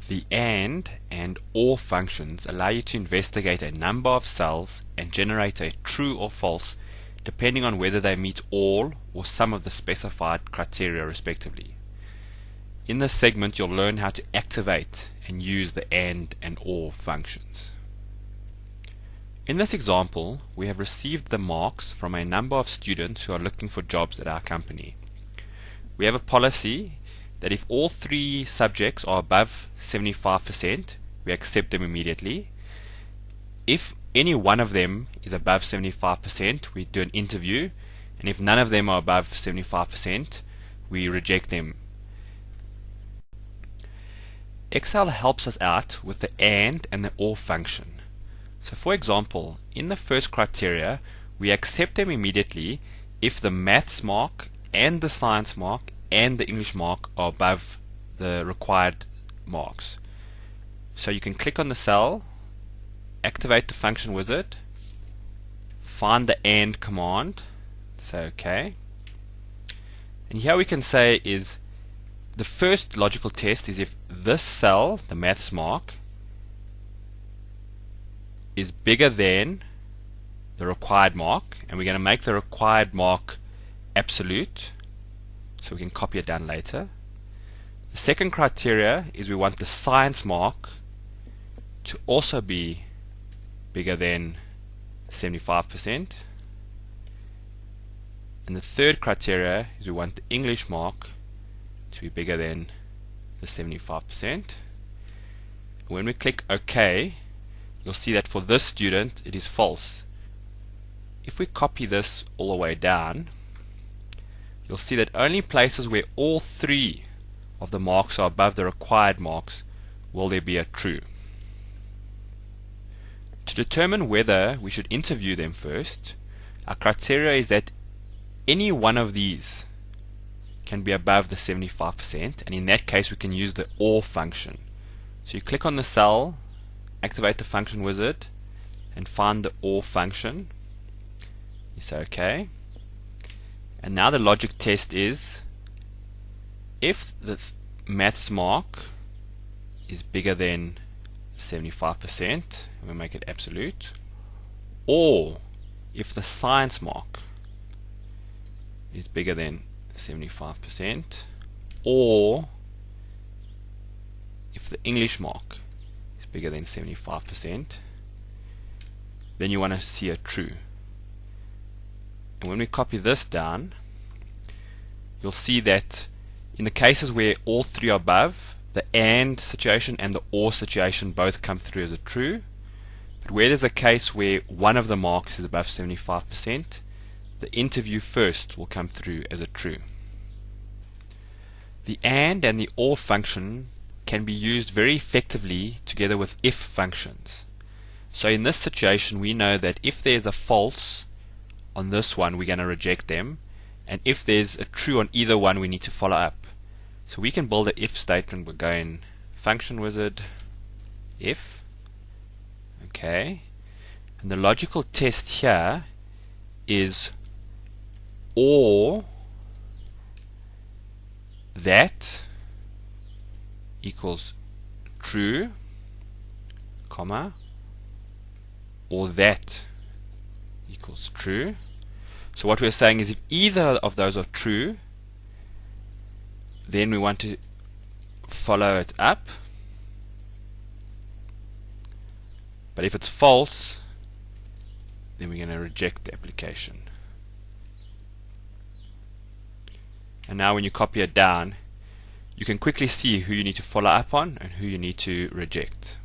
The and OR functions allow you to investigate a number of cells and generate a true or false depending on whether they meet all or some of the specified criteria respectively. In this segment you'll learn how to activate and use the and OR functions. In this example, we have received the marks from a number of students who are looking for jobs at our company. We have a policy that if all three subjects are above 75%, we accept them immediately. If any one of them is above 75%, we do an interview, and if none of them are above 75%, we reject them. Excel helps us out with the and the OR function. So for example, in the first criteria, we accept them immediately if the maths mark and the science mark and the English mark are above the required marks. So you can click on the cell, activate the function wizard, find the and command, say OK. And here we can say is the first logical test is if this cell, the maths mark, is bigger than the required mark, and we're going to make the required mark absolute, so we can copy it down later. The second criteria is we want the science mark to also be bigger than 75%. And the third criteria is we want the English mark to be bigger than the 75%. When we click OK, you'll see that for this student it is false. If we copy this all the way down, you'll see that only places where all three of the marks are above the required marks will there be a true. To determine whether we should interview them first, our criteria is that any one of these can be above the 75%, and in that case we can use the OR function. So you click on the cell, activate the function wizard, and find the OR function. You say OK. And now the logic test is if the maths mark is bigger than 75%, and we make it absolute, or if the science mark is bigger than 75%, or if the English mark is bigger than 75%, then you want to see a true. And when we copy this down, you'll see that in the cases where all three are above, the AND situation and the OR situation both come through as a true. But where there's a case where one of the marks is above 75%, the interview first will come through as a true. The AND and the OR function can be used very effectively together with if functions. So in this situation we know that if there's a false on this one, we're going to reject them, and if there's a true on either one, we need to follow up. So we can build an if statement. We'll go in function wizard, if, okay, and the logical test here is or that equals true, comma, or that equals true. So what we're saying is if either of those are true, then we want to follow it up. But if it's false, then we're going to reject the application. And now when you copy it down, you can quickly see who you need to follow up on and who you need to reject.